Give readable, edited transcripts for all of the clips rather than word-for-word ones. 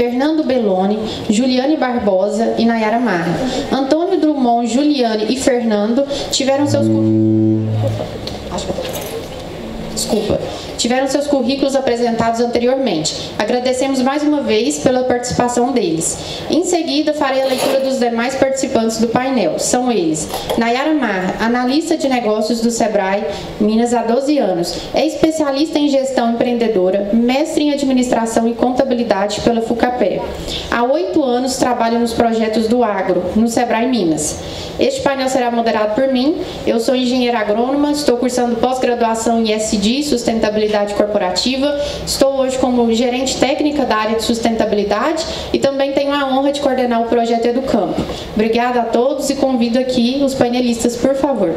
Fernando Belloni, Juliane Barbosa e Nayara Marra. Antônio Drummond, Juliane e Fernando tiveram seus currículos apresentados anteriormente. Agradecemos mais uma vez pela participação deles. Em seguida, farei a leitura dos demais participantes do painel. São eles: Nayara Marra, analista de negócios do Sebrae Minas há 12 anos. É especialista em gestão empreendedora, mestre em administração e contabilidade pela FUCAPE. Há 8 anos trabalha nos projetos do agro, no Sebrae Minas. Este painel será moderado por mim. Eu sou engenheira agrônoma, estou cursando pós-graduação em ESG, Sustentabilidade Corporativa. Estou hoje como gerente técnica da área de sustentabilidade e também tenho a honra de coordenar o projeto Educampo. Obrigada a todos e convido aqui os painelistas, por favor.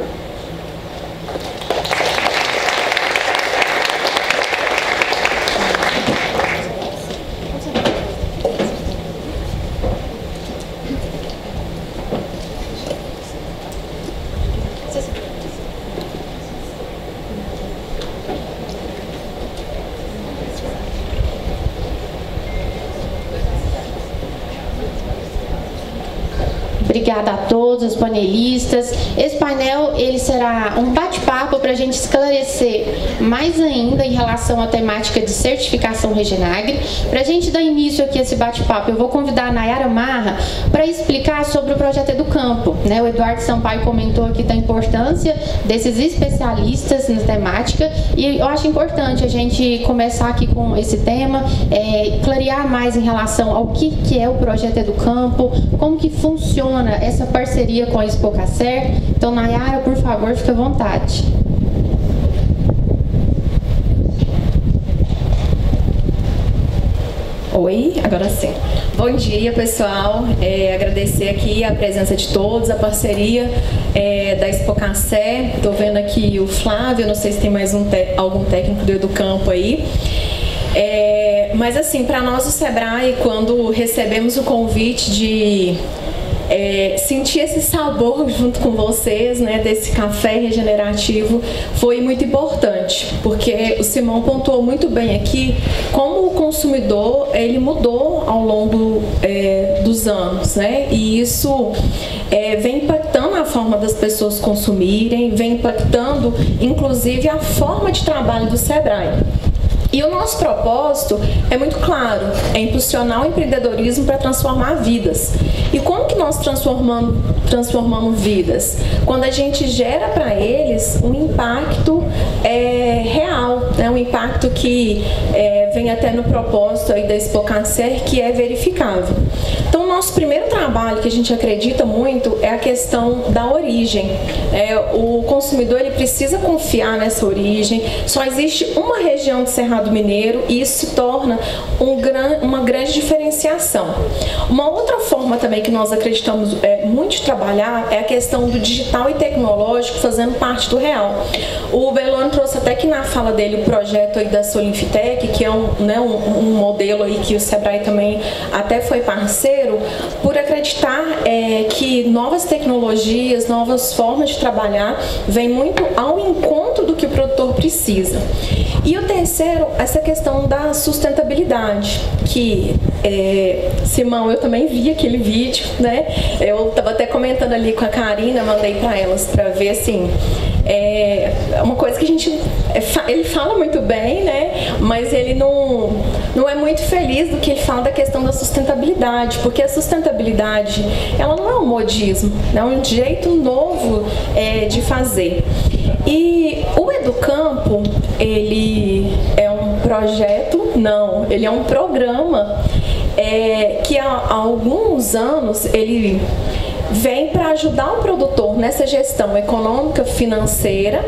Obrigada a todos os panelistas. Esse painel ele será um bate-papo para a gente esclarecer mais ainda em relação à temática de certificação Reginagri. Para a gente dar início aqui a esse bate-papo, eu vou convidar a Nayara Marra para explicar sobre o projeto Educampo. O Eduardo Sampaio comentou aqui da importância desses especialistas na temática e eu acho importante a gente começar aqui com esse tema, clarear mais em relação ao que é o projeto Educampo, como que funciona essa parceria com a Expocacer. Então, Nayara, por favor, fique à vontade. Oi, agora sim. Bom dia, pessoal. Agradecer aqui a presença de todos, a parceria da Expocacer. Estou vendo aqui o Flávio, não sei se tem mais algum técnico do Educampo aí. Mas assim, para nós do Sebrae, quando recebemos o convite de sentir esse sabor junto com vocês, desse café regenerativo, foi muito importante, porque o Simão pontuou muito bem aqui como o consumidor ele mudou ao longo dos anos, e isso vem impactando a forma das pessoas consumirem, vem impactando inclusive a forma de trabalho do Sebrae. E o nosso propósito é muito claro, é impulsionar o empreendedorismo para transformar vidas. E como que nós transformamos vidas? Quando a gente gera para eles um impacto real, um impacto que vem até no propósito aí da Expocacer, que é verificável. Então, o nosso primeiro trabalho que a gente acredita muito é a questão da origem. O consumidor ele precisa confiar nessa origem. Só existe uma região de Cerrado Mineiro e isso se torna uma grande diferenciação. Uma outra forma também que nós acreditamos muito de trabalhar é a questão do digital e tecnológico fazendo parte do real. O Belloni trouxe até que na fala dele o projeto aí da Solinfitec, que é um modelo aí que o Sebrae também até foi parceiro, por acreditar que novas tecnologias, novas formas de trabalhar vêm muito ao encontro do que o produtor precisa. E o terceiro, essa questão da sustentabilidade, que, Simão, eu também vi aquele vídeo, eu estava até comentando ali com a Karina, mandei para elas para ver, assim, uma coisa que ele fala muito bem, mas ele não é muito feliz do que ele fala da questão da sustentabilidade, porque a sustentabilidade, ela não é um modismo, é um jeito novo de fazer. E o Educampo, ele é um projeto? Não, ele é um programa que há alguns anos ele vem para ajudar o produtor nessa gestão econômica, financeira,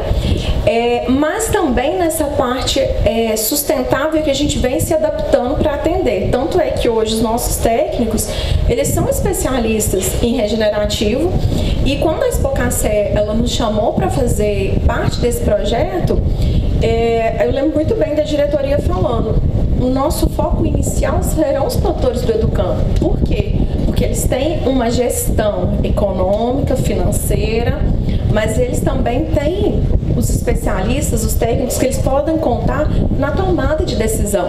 mas também nessa parte sustentável que a gente vem se adaptando para atender. Tanto é que hoje os nossos técnicos, eles são especialistas em regenerativo e quando a Expocacer ela nos chamou para fazer parte desse projeto, eu lembro muito bem da diretoria falando, o nosso foco inicial serão os produtores do Educampo. Por quê? Porque eles têm uma gestão econômica, financeira, mas eles também têm os especialistas, os técnicos, que eles podem contar na tomada de decisão.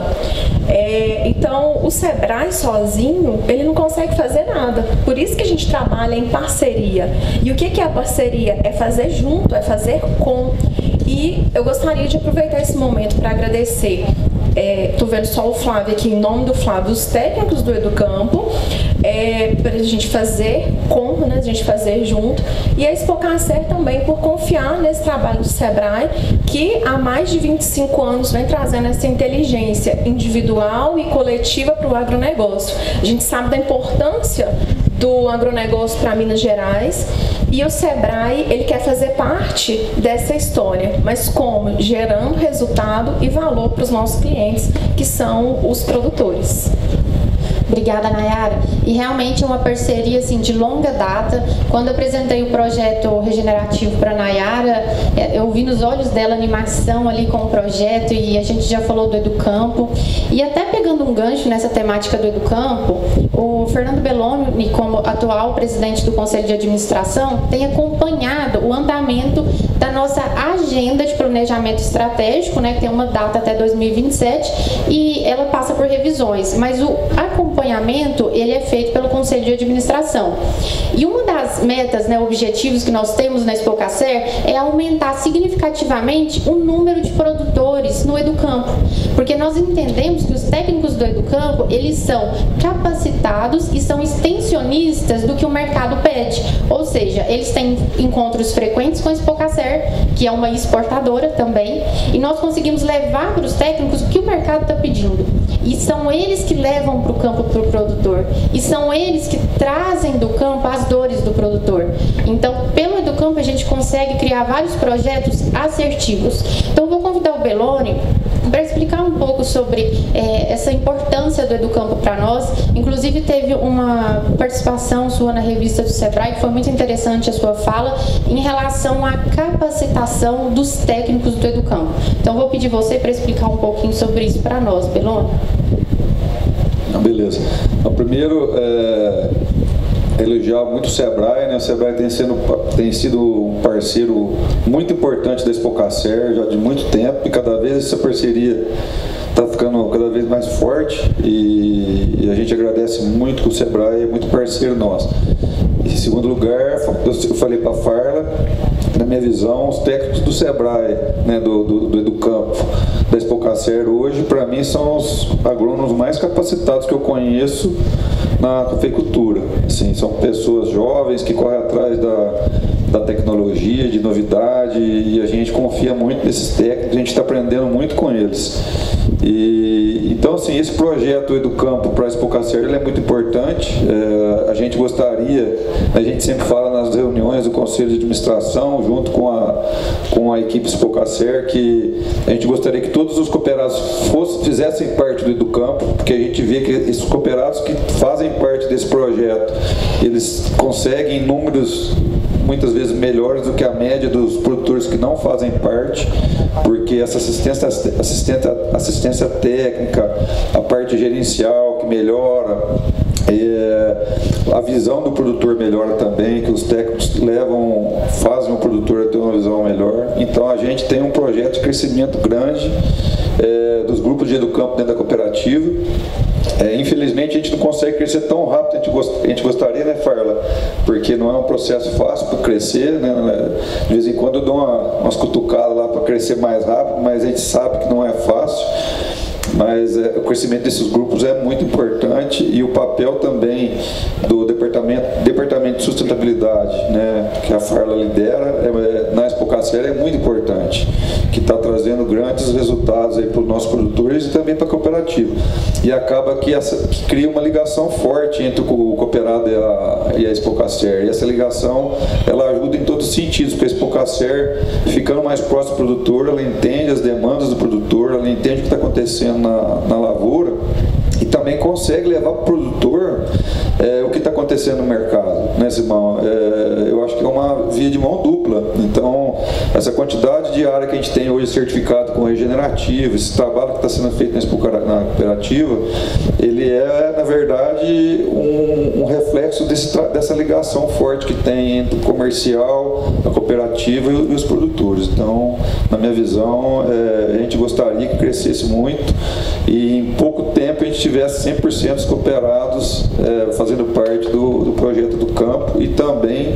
Então, o Sebrae sozinho, ele não consegue fazer nada. Por isso que a gente trabalha em parceria. E o que é a parceria? É fazer junto, é fazer com. E eu gostaria de aproveitar esse momento para agradecer. Estou vendo só o Flávio aqui, em nome do Flávio, os técnicos do Educampo, para a gente fazer com, né, a gente fazer junto, e a Expocacer também por confiar nesse trabalho do Sebrae, que há mais de 25 anos vem trazendo essa inteligência individual e coletiva para o agronegócio. A gente sabe da importância do agronegócio para Minas Gerais, e o Sebrae, ele quer fazer parte dessa história, mas como? Gerando resultado e valor para os nossos clientes, que são os produtores. Obrigada, Nayara. E realmente é uma parceria assim, de longa data. Quando eu apresentei o projeto regenerativo para a Nayara, eu vi nos olhos dela a animação ali com o projeto, e a gente já falou do Educampo. E até pegando um gancho nessa temática do Educampo, o Fernando Belloni, como atual presidente do Conselho de Administração, tem acompanhado o andamento da nossa agenda de planejamento estratégico, né, que tem uma data até 2027, e ela passa por revisões, mas o acompanhamento, ele é feito pelo Conselho de Administração. E uma das metas, né, objetivos que nós temos na Expocacer é aumentar significativamente o número de produtores no Educampo, porque nós entendemos que os técnicos do Educampo, eles são capacitados e são extensionistas do que o mercado pede, ou seja, eles têm encontros frequentes com a Expocacer, que é uma exportadora também, e nós conseguimos levar para os técnicos o que o mercado está pedindo. E são eles que levam para o campo para o produtor. E são eles que trazem do campo as dores do produtor. Então, pelo Educampo, a gente consegue criar vários projetos assertivos. Então, eu vou convidar o Belloni para explicar um pouco sobre essa importância do Educampo para nós. Inclusive, teve uma participação sua na revista do Sebrae, que foi muito interessante a sua fala, em relação à capacitação dos técnicos do Educampo. Então, vou pedir você para explicar um pouquinho sobre isso para nós, Belloni. Beleza. Então, primeiro, elogiar muito o Sebrae, né? O Sebrae tem sido um parceiro muito importante da Expocacer já de muito tempo, e cada vez essa parceria está ficando cada vez mais forte, e a gente agradece muito que o Sebrae é muito parceiro nosso. Em segundo lugar, eu falei para a Farla, na minha visão, os técnicos do Sebrae, né, do Educampo, da Expocacer hoje, para mim, são os agrônomos mais capacitados que eu conheço na cafeicultura. Assim, são pessoas jovens que correm atrás da tecnologia, de novidade, e a gente confia muito nesses técnicos, a gente está aprendendo muito com eles. Então, assim, esse projeto Educampo para a Expocacer, ele é muito importante. A gente gostaria, a gente sempre fala nas reuniões do Conselho de Administração, junto com a equipe Expocacer, que a gente gostaria que todos os cooperados fizessem parte do Educampo, porque a gente vê que esses cooperados que fazem parte desse projeto, eles conseguem números muitas vezes melhores do que a média dos produtores que não fazem parte, porque essa assistência técnica, a parte gerencial que melhora, a visão do produtor melhora também, que os técnicos fazem o produtor ter uma visão melhor. Então a gente tem um projeto de crescimento grande dos grupos de Educampo dentro da cooperativa. Infelizmente a gente não consegue crescer tão rápido, a gente gostaria, né, Farla? Porque não é um processo fácil para crescer, né? De vez em quando eu dou umas cutucadas lá para crescer mais rápido, mas a gente sabe que não é fácil. Mas o crescimento desses grupos é muito importante, e o papel também do departamento de sustentabilidade, né, que a Farla lidera, na Expocacer, é muito importante, que está trazendo grandes resultados para os nossos produtores e também para a cooperativa. E acaba que cria uma ligação forte entre o cooperado e a Expocacer. E essa ligação, ela ajuda em todos os sentidos, porque a Expocacer, ficando mais próximo do produtor, ela entende as demandas do produtor, ela entende o que está acontecendo na lavoura, e também consegue levar para o produtor o que está acontecendo no mercado, né, Simão? Eu acho que é uma via de mão dupla. Então, essa quantidade de área que a gente tem hoje certificado com regenerativo, esse trabalho que está sendo feito na cooperativa, ele é, na verdade, um reflexo dessa ligação forte que tem entre o comercial, a cooperativa e os produtores. Então, na minha visão, a gente gostaria que crescesse muito e em pouco tempo a gente tivesse 100% dos cooperados fazendo parte do projeto do campo e também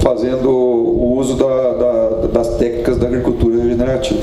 fazendo o uso das técnicas da agricultura regenerativa.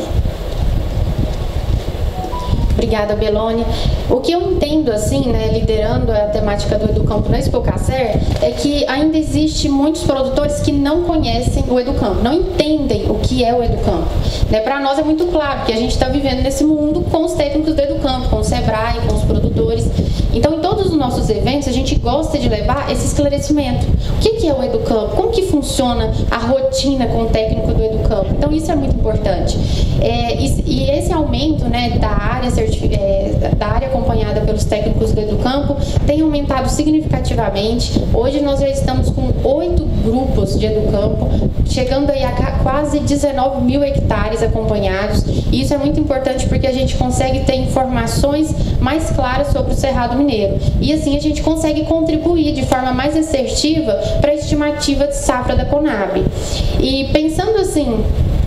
Obrigada, Beloni. O que eu entendo, assim, né, liderando a temática do Educampo na Expocacer, é que ainda existe muitos produtores que não conhecem o Educampo, não entendem o que é o Educampo. Né, para nós é muito claro que a gente está vivendo nesse mundo com os técnicos do Educampo, com o Sebrae, com os produtores. Então, em todos os nossos eventos, a gente gosta de levar esse esclarecimento. O que é o Educampo? Como que funciona a rotina com o técnico do Educampo? Então, isso é muito importante. E esse aumento, né, da área acompanhada pelos técnicos do Educampo tem aumentado significativamente. Hoje nós já estamos com 8 grupos de Educampo, chegando aí a quase 19 mil hectares acompanhados. E isso é muito importante porque a gente consegue ter informações mais claras sobre o Cerrado Mineiro. E assim a gente consegue contribuir de forma mais assertiva para a estimativa de safra da Conab. E pensando assim,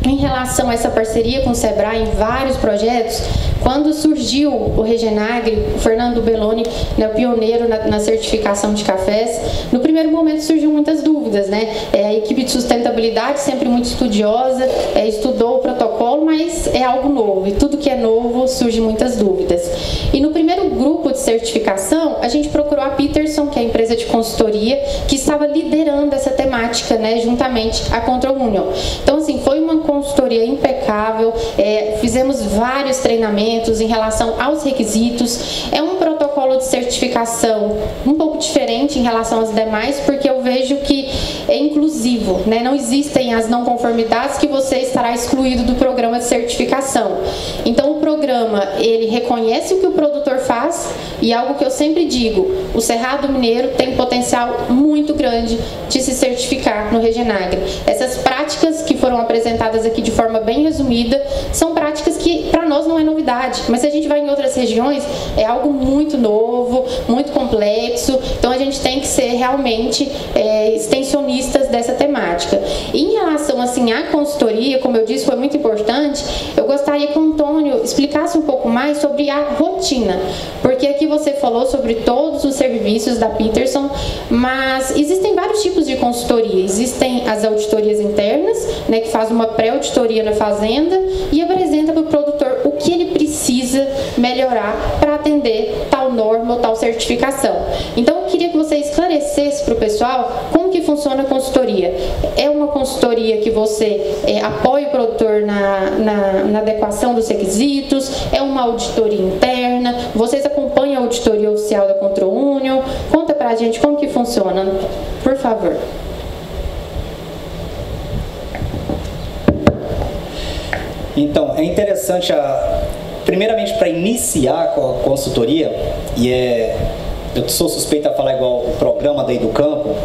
em relação a essa parceria com o Sebrae em vários projetos, quando surgiu o Regenagri, o Fernando Beloni, né, o pioneiro na certificação de cafés, no primeiro momento surgiu muitas dúvidas, né? A equipe de sustentabilidade, sempre muito estudiosa, estudou o protocolo, mas é algo novo, e tudo que é novo surge muitas dúvidas. E no primeiro grupo de certificação, a gente procurou a Peterson, que é a empresa de consultoria, que estava liderando essa temática, né, juntamente à Control Union. Então, assim, foi uma consultoria impecável, fizemos vários treinamentos em relação aos requisitos. É um protocolo de certificação um pouco diferente em relação aos demais, porque eu vejo que é inclusivo, né? Não existem as não conformidades que você estará excluído do programa de certificação. Então o programa, ele reconhece o que o produtor faz, e algo que eu sempre digo, o Cerrado Mineiro tem um potencial muito grande de se certificar no Regenagri. Essas práticas que foram apresentadas aqui de forma bem resumida, são práticas que para nós não é novidade, mas se a gente vai em outras regiões, é algo muito novo, muito complexo, então a gente tem que ser realmente extensionistas dessa temática. E em relação assim à consultoria, como eu disse, foi muito importante, eu gostaria que o Antônio explicasse um pouco mais sobre a rotina, porque aqui você falou sobre todos os serviços da Peterson, mas existem vários tipos de consultoria. Existem as auditorias internas, né, que faz uma pré-auditoria na fazenda e apresenta para o produtor o que ele precisa melhorar para atender tal norma ou tal certificação. Então, eu queria que você esclarecesse para o pessoal como que funciona a consultoria. É uma consultoria que você apoia o produtor na adequação dos requisitos? É uma auditoria interna? Vocês acompanham a auditoria oficial da Control Union? Conta para a gente como que funciona, por favor. Então, é interessante, primeiramente, para iniciar com a consultoria, eu sou suspeito a falar igual o programa da Educampo,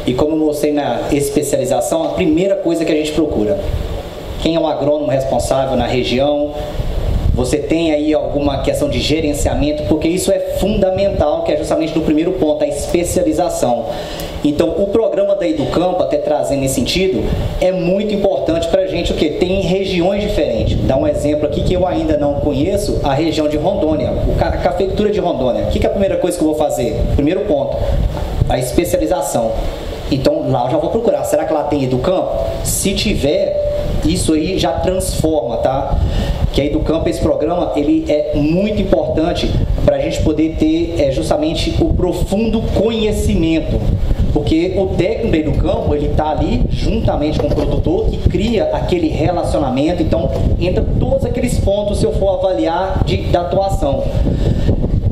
e como eu mostrei na especialização, a primeira coisa que a gente procura, quem é o agrônomo responsável na região, você tem aí alguma questão de gerenciamento, porque isso é fundamental, que é justamente no primeiro ponto, a especialização. Então, o programa da Educampo, até trazendo nesse sentido, é muito importante para a gente, o quê? Tem regiões diferentes. Dá um exemplo aqui que eu ainda não conheço, a região de Rondônia, a cafeicultura de Rondônia. O que é a primeira coisa que eu vou fazer? Primeiro ponto, a especialização. Então, lá eu já vou procurar, será que lá tem Educampo? Se tiver, isso aí já transforma, tá? Que a Educampo, esse programa, ele é muito importante para a gente poder ter justamente o profundo conhecimento. Porque o técnico da Educampo, ele está ali juntamente com o produtor que cria aquele relacionamento. Então, entra todos aqueles pontos, se eu for avaliar, da atuação.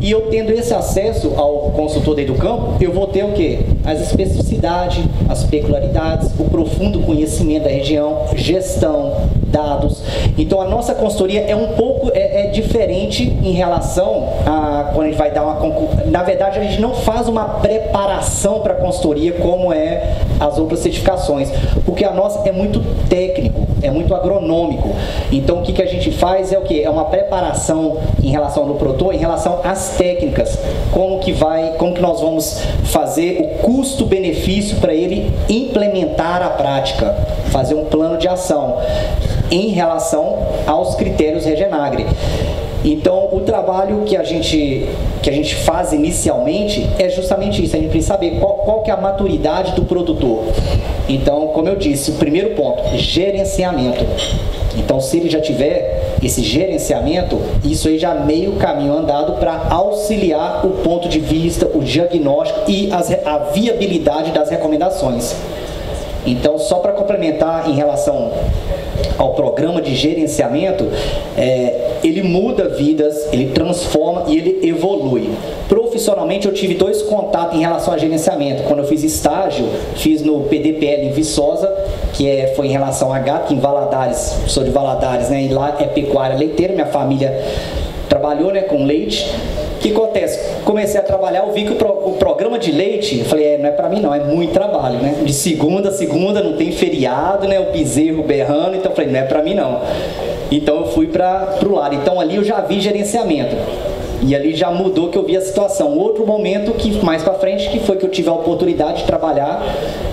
E eu tendo esse acesso ao consultor da Educampo, eu vou ter o quê? As especificidades, as peculiaridades, o profundo conhecimento da região, gestão, dados. Então a nossa consultoria é um pouco diferente em relação a quando a gente vai dar uma... Na verdade, a gente não faz uma preparação para a consultoria como é as outras certificações, porque a nossa é muito técnico, é muito agronômico. Então o que a gente faz é o quê? É uma preparação em relação ao produtor, em relação às técnicas, como que nós vamos fazer o custo-benefício para ele implementar a prática, fazer um plano de ação em relação aos critérios Regenagri. Então, o trabalho que a gente faz inicialmente é justamente isso, a gente precisa saber qual que é a maturidade do produtor. Então, como eu disse, o primeiro ponto, gerenciamento. Então, se ele já tiver esse gerenciamento, isso aí já meio caminho andado para auxiliar o ponto de vista, o diagnóstico e a viabilidade das recomendações. Então, só para complementar em relação ao programa de gerenciamento, ele muda vidas, ele transforma e ele evolui. Profissionalmente, eu tive 2 contatos em relação a gerenciamento. Quando eu fiz estágio, fiz no PDPL em Viçosa, que foi em relação a gato, que em Valadares, sou de Valadares, né, e lá é pecuária leiteira, minha família trabalhou, né, com leite. O que acontece? Comecei a trabalhar, eu vi que o programa de leite, eu falei, não é pra mim não, é muito trabalho, né? De segunda a segunda, não tem feriado, né? O bezerro berrando, então eu falei, não é pra mim não. Então eu fui pro lado. Então ali eu já vi gerenciamento. E ali já mudou que eu vi a situação. Outro momento que mais para frente, que foi que eu tive a oportunidade de trabalhar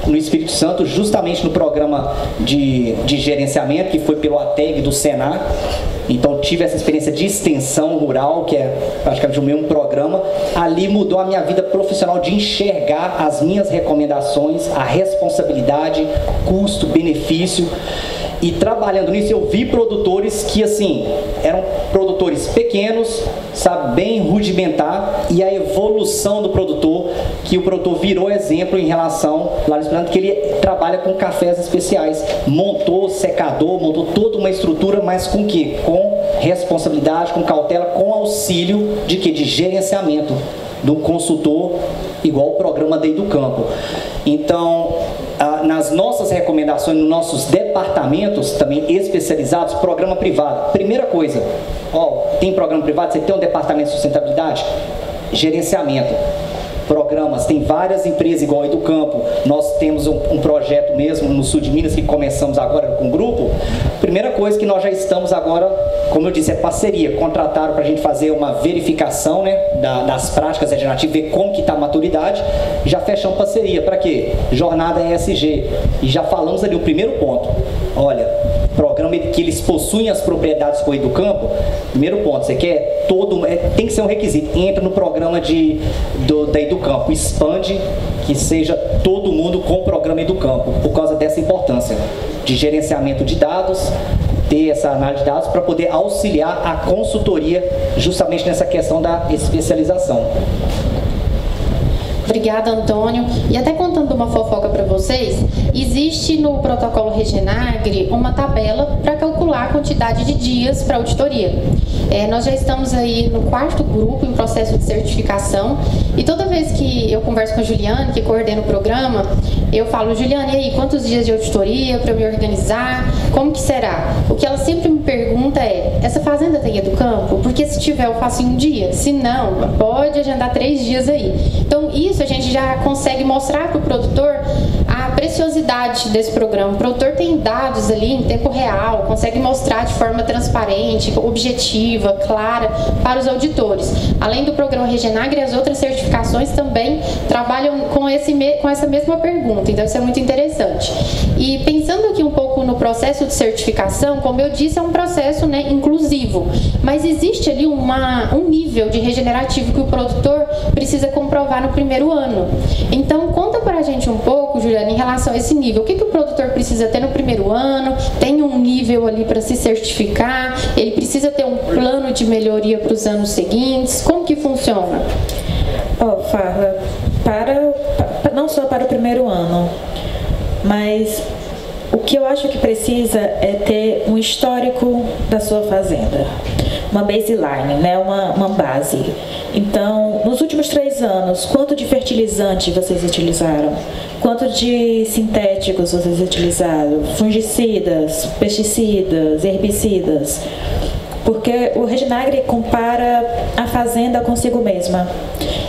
no Espírito Santo, justamente no programa de gerenciamento, que foi pelo ATEG do Senar. Então tive essa experiência de extensão rural, que é praticamente o mesmo programa. Ali mudou a minha vida profissional de enxergar as minhas recomendações, a responsabilidade, custo, benefício. E trabalhando nisso, eu vi produtores que, assim, eram produtores pequenos, sabe, bem rudimentar, e a evolução do produtor, que o produtor virou exemplo em relação, lá no Espírito Santo, que ele trabalha com cafés especiais, montou secador, montou toda uma estrutura, mas com quê? Com responsabilidade, com cautela, com auxílio de quê? De gerenciamento do consultor, igual o programa da Educampo. Então, nas nossas recomendações, nos nossos departamentos também especializados, programa privado. Primeira coisa, tem programa privado, você tem um departamento de sustentabilidade? Gerenciamento. Programas, tem várias empresas igual a Educampo, nós temos um projeto mesmo no sul de Minas que começamos agora com um grupo. Primeira coisa que nós já estamos agora, como eu disse, é parceria, contrataram para a gente fazer uma verificação, né, das práticas regenerativas, ver como que está a maturidade, já fechamos parceria, para quê? Jornada ESG, e já falamos ali o primeiro ponto, olha, programa que eles possuem as propriedades com o Educampo, primeiro ponto, você quer tem que ser um requisito, entra no programa da Educampo, expande, que seja todo mundo com o programa Educampo, por causa dessa importância de gerenciamento de dados, ter essa análise de dados para poder auxiliar a consultoria justamente nessa questão da especialização. Obrigada, Antônio. E até contando uma fofoca para vocês, existe no protocolo Regenagri uma tabela para calcular a quantidade de dias para auditoria. Nós já estamos aí no 4º grupo em processo de certificação e toda vez que eu converso com a Juliane, que coordena o programa, eu falo, Juliane, e aí, quantos dias de auditoria para eu me organizar? Como que será? O que ela sempre me pergunta é, essa fazenda tem Educampo? Porque se tiver eu faço em um dia, se não, pode agendar 3 dias aí. Então isso a gente já consegue mostrar para o produtor a preciosidade desse programa. O produtor tem dados ali em tempo real, consegue mostrar de forma transparente, objetiva, clara para os auditores. Além do programa Regenagri, as outras certificações também trabalham com essa mesma pergunta, então isso é muito interessante. E pensando aqui um pouco no processo de certificação, como eu disse, é um processo, né, inclusivo, mas existe ali um nível de regenerativo que o produtor precisa comprovar no primeiro ano. Então, conta para a gente um pouco, Juliana, em relação a esse nível. O que o produtor precisa ter no primeiro ano? Tem um nível ali para se certificar? Ele precisa ter um plano de melhoria para os anos seguintes? Como que funciona? Farla, não só para o primeiro ano, mas o que eu acho que precisa é ter um histórico da sua fazenda. baseline, né? Uma base. Então, nos últimos 3 anos, quanto de fertilizante vocês utilizaram? Quanto de sintéticos vocês utilizaram? Fungicidas, pesticidas, herbicidas? Porque o Reginagri compara a fazenda consigo mesma.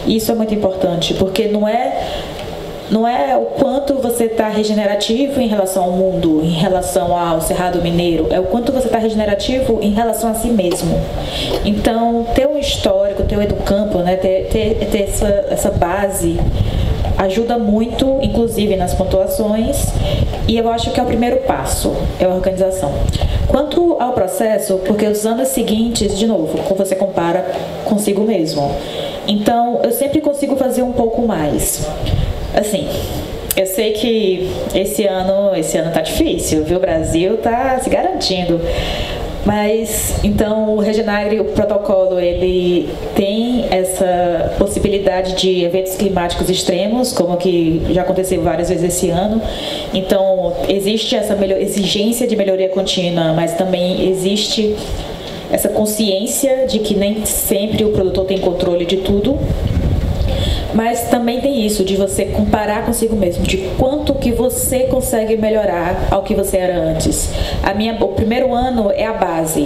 Isso é muito importante, porque não é o quanto você está regenerativo em relação ao mundo, em relação ao Cerrado Mineiro, é o quanto você está regenerativo em relação a si mesmo. Então, ter um histórico, ter o Educampo, né, ter essa base ajuda muito, inclusive nas pontuações, e eu acho que é o primeiro passo, é a organização. Quanto ao processo, porque os anos seguintes, de novo, você compara consigo mesmo. Então, eu sempre consigo fazer um pouco mais. Assim, eu sei que esse ano tá difícil, viu? O Brasil tá se garantindo. Mas, então, o Reginagri, o protocolo, ele tem essa possibilidade de eventos climáticos extremos, como que já aconteceu várias vezes esse ano. Então, existe essa exigência de melhoria contínua, mas também existe essa consciência de que nem sempre o produtor tem controle de tudo. Mas também tem isso, de você comparar consigo mesmo, de quanto que você consegue melhorar ao que você era antes. O primeiro ano é a base,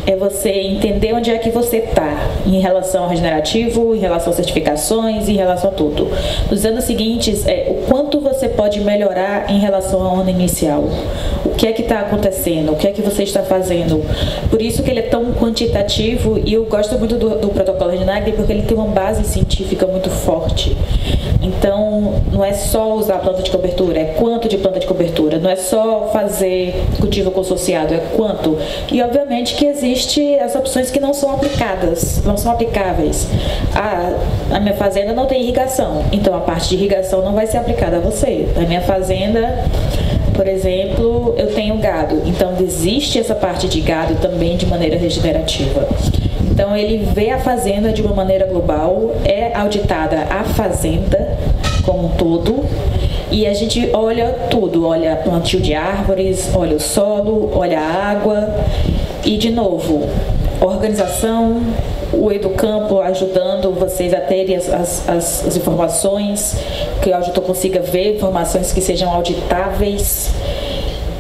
é você entender onde é que você está em relação ao regenerativo, em relação às certificações, em relação a tudo. Nos anos seguintes, é o quanto você pode melhorar em relação ao ano inicial. O que é que está acontecendo, o que é que você está fazendo. Por isso que ele é tão quantitativo, e eu gosto muito do protocolo Reginagri, porque ele tem uma base científica muito forte. Então, não é só usar planta de cobertura, é quanto de planta de cobertura. Não é só fazer cultivo consorciado, é quanto. E, obviamente, que existe as opções que não são aplicadas, não são aplicáveis. A minha fazenda não tem irrigação, então a parte de irrigação não vai ser aplicada a você. Na minha fazenda, por exemplo, eu tenho gado, então existe essa parte de gado também de maneira regenerativa. Então, ele vê a fazenda de uma maneira global, é auditada a fazenda como um todo, e a gente olha tudo, olha plantio de árvores, olha o solo, olha a água, e, de novo, organização, o Educampo ajudando vocês a terem as informações, que o auditor consiga ver informações que sejam auditáveis,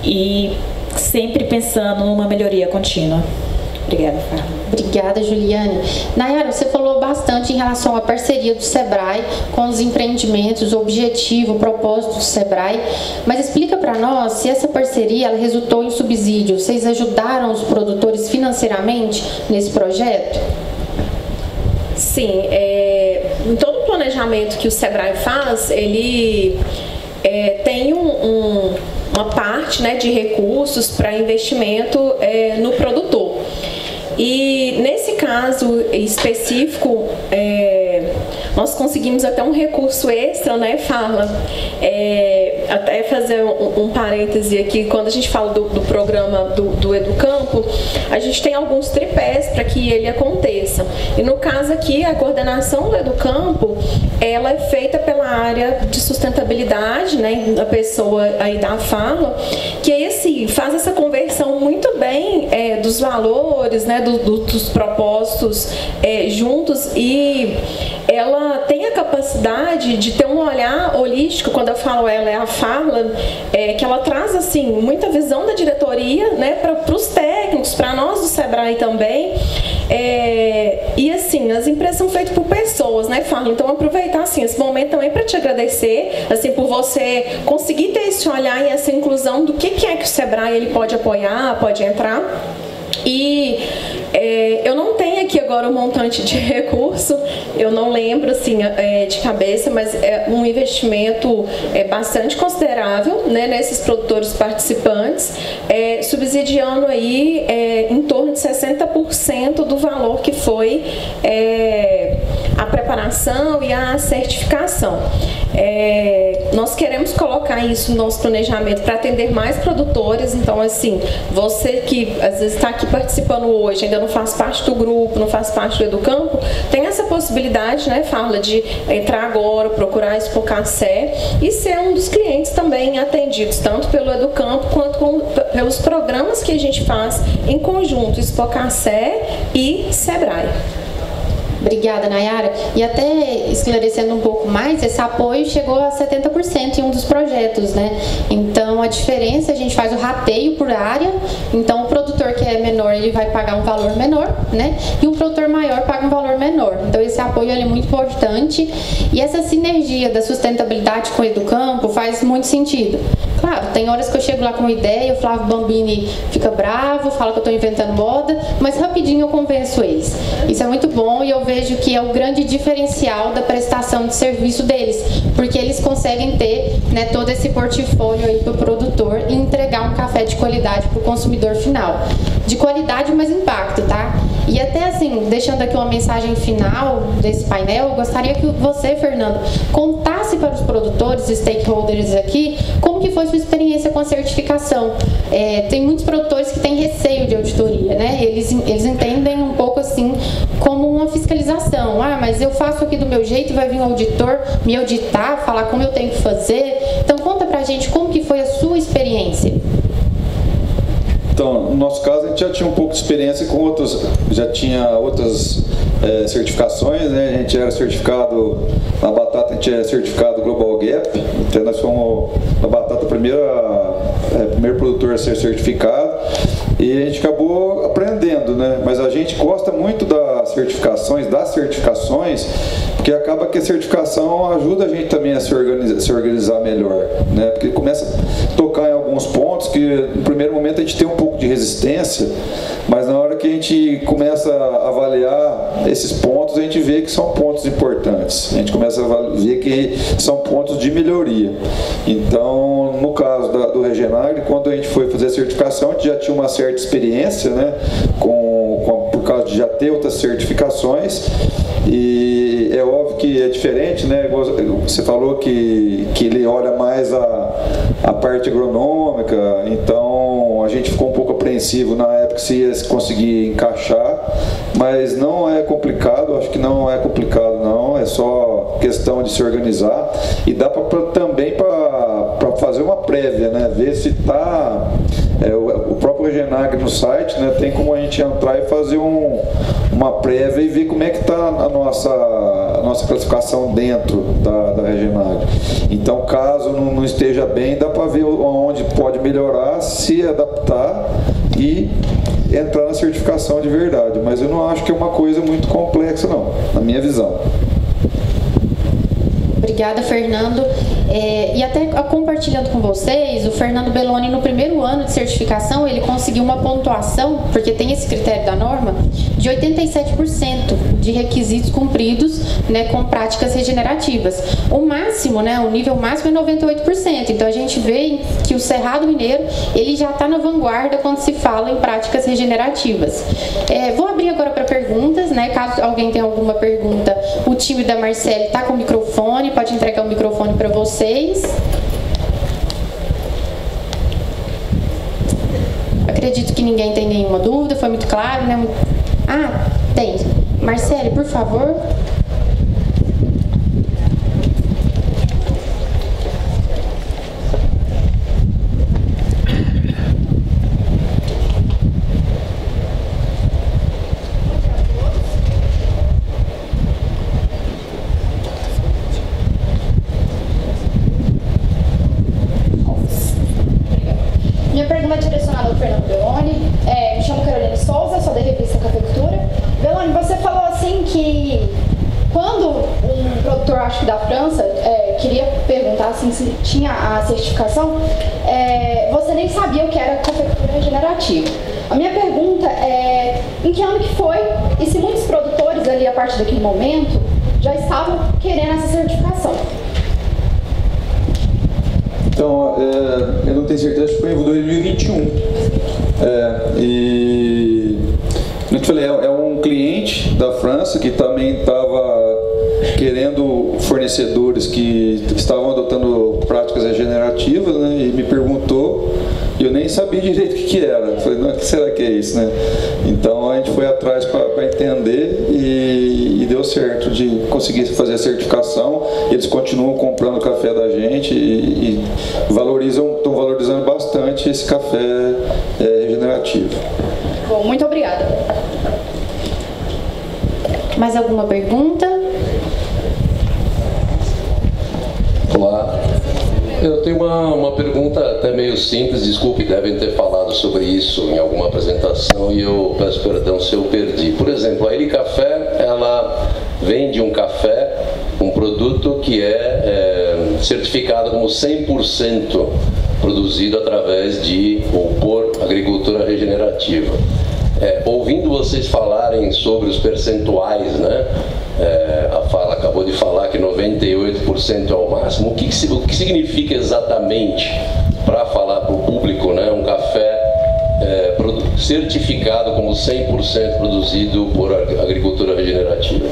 e sempre pensando numa melhoria contínua. Obrigada, Fábio. Obrigada, Juliane. Nayara, você falou bastante em relação à parceria do SEBRAE com os empreendimentos, o objetivo, o propósito do SEBRAE, mas explica para nós se essa parceria ela resultou em subsídio. Vocês ajudaram os produtores financeiramente nesse projeto? Sim, em todo o planejamento que o SEBRAE faz, ele tem uma parte, né, de recursos para investimento no produtor. E nesse caso específico, nós conseguimos até um recurso extra, né, Farla? Até fazer um parêntese aqui, quando a gente fala do programa do Educampo, a gente tem alguns tripés para que ele aconteça. E no caso aqui, a coordenação do Educampo, ela é feita pela área de sustentabilidade, né, da pessoa aí da Farla, que aí, assim, faz essa conversão muito bem dos valores, né, dos propósitos juntos, e ela tem a capacidade de ter um olhar holístico. Quando eu falo ela, é a Farla, que ela traz, assim, muita visão da diretoria, né, para os técnicos, para nós do SEBRAE também, e assim, as empresas são feitas por pessoas, né, Farla? Então, aproveitar, assim, esse momento também para te agradecer, assim, por você conseguir ter esse olhar e essa inclusão do que é que o SEBRAE ele pode apoiar, pode entrar. E eu não tenho aqui agora o montante de recurso, eu não lembro, assim, de cabeça, mas é um investimento bastante considerável, né, nesses produtores participantes, subsidiando aí em torno de 60% do valor que foi a preparação e a certificação. Nós queremos colocar isso no nosso planejamento para atender mais produtores. Então, assim, você que às vezes está aqui participando hoje, ainda não faz parte do grupo, grupo, não faz parte do Educampo, tem essa possibilidade, né, Farla, de entrar agora, procurar a Expocacé e ser um dos clientes também atendidos, tanto pelo Educampo quanto pelos programas que a gente faz em conjunto, Expocacé e Sebrae. Obrigada, Nayara. E até esclarecendo um pouco mais, esse apoio chegou a 70% em um dos projetos, né? Então, a diferença, a gente faz o rateio por área, então o produtor que é menor, ele vai pagar um valor menor, né? E um produtor maior paga um valor menor. Então, esse apoio ele é muito importante e essa sinergia da sustentabilidade com o Educampo faz muito sentido. Claro, tem horas que eu chego lá com uma ideia, o Flávio Bambini fica bravo, fala que eu estou inventando moda, mas rapidinho eu convenço eles. Isso é muito bom e eu vejo que é o grande diferencial da prestação de serviço deles, porque eles conseguem ter, né, todo esse portfólio aí para o produtor e entregar um café de qualidade para o consumidor final. De qualidade, mas impacto, tá? E até assim, deixando aqui uma mensagem final desse painel, eu gostaria que você, Fernando, contasse para os produtores, stakeholders aqui, como que foi sua experiência com a certificação. Tem muitos produtores que têm receio de auditoria, né? Eles entendem um pouco assim como uma fiscalização. Ah, mas eu faço aqui do meu jeito e vai vir um auditor me auditar, falar como eu tenho que fazer. Então conta pra gente como que foi a sua experiência. Então, no nosso caso, a gente já tinha um pouco de experiência com outros, já tinha outras certificações, né? A gente era certificado, na batata a gente é certificado Global Gap, então nós fomos, na batata, primeiro produtor a ser certificado, e a gente acabou aprendendo, né? Mas a gente gosta muito das certificações, porque acaba que a certificação ajuda a gente também a se organizar melhor, né? Porque começa a tocar em alguns pontos que no primeiro momento a gente tem um pouco de resistência, mas na hora que a gente começa a avaliar esses pontos, a gente vê que são pontos importantes, a gente começa a ver que são pontos de melhoria. Então, no caso do Regenagri, quando a gente foi fazer a certificação, a gente já tinha uma certa experiência, né, por causa de já ter outras certificações, e é óbvio que é diferente, né? Você falou que ele olha mais a parte agronômica, então a gente ficou um pouco apreensivo na época se ia conseguir encaixar, mas não é complicado, acho que não é complicado não, é só questão de se organizar e dá também para fazer uma prévia, né? Ver se está o próprio Regenagri no site, né? Tem como a gente entrar e fazer uma prévia e ver como é que está a nossa classificação dentro da Regenagri. Então, caso não esteja bem, dá para ver onde pode melhorar, se adaptar e entrar na certificação de verdade. Mas eu não acho que é uma coisa muito complexa, não, na minha visão. Obrigada, Fernando. E até compartilhando com vocês, o Fernando Belloni, no primeiro ano de certificação, ele conseguiu uma pontuação, porque tem esse critério da norma, de 87% de requisitos cumpridos, né, com práticas regenerativas. O máximo, né, o nível máximo é 98%. Então a gente vê que o Cerrado Mineiro, ele já está na vanguarda quando se fala em práticas regenerativas. Vou abrir agora para perguntas, né? Caso alguém tenha alguma pergunta, o time da Marcele está com o microfone, pode entregar o microfone para vocês. Acredito que ninguém tem nenhuma dúvida, foi muito claro, né? Ah, tem. Marcele, por favor. Minha pergunta é direcionada ao Fernando Belloni. Me chamo Carolina Souza, sou da revista Cafeicultura. Belloni, você falou assim que quando um produtor, acho que da França, queria perguntar assim, se tinha a certificação, você nem sabia o que era cafeicultura regenerativa. A minha pergunta é, em que ano que foi e se muitos produtores ali, a partir daquele momento, já estavam querendo essa certificação? Então, eu não tenho certeza, acho que foi em 2021. E, como eu te falei, é um cliente da França que também estava querendo fornecedores que estavam adotando práticas regenerativas, né, e me perguntou, e eu nem sabia direito o que era. Eu falei, não, o que será que é isso, né? Então a gente foi atrás para entender e deu certo de conseguir fazer a certificação. Eles continuam comprando o café da gente e estão valorizando bastante esse café regenerativo. Bom, muito obrigada. Mais alguma pergunta? Olá. Eu tenho uma pergunta até meio simples, desculpe, devem ter falado sobre isso em alguma apresentação e eu peço perdão se eu perdi. Por exemplo, a Eri Café, ela vende um café, um produto que é certificado como 100% produzido através de ou por agricultura regenerativa. Ouvindo vocês falarem sobre os percentuais, né? A Fala acabou de falar que 98% é o máximo. O que significa exatamente, para falar para o público, né, um café certificado como 100% produzido por agricultura regenerativa?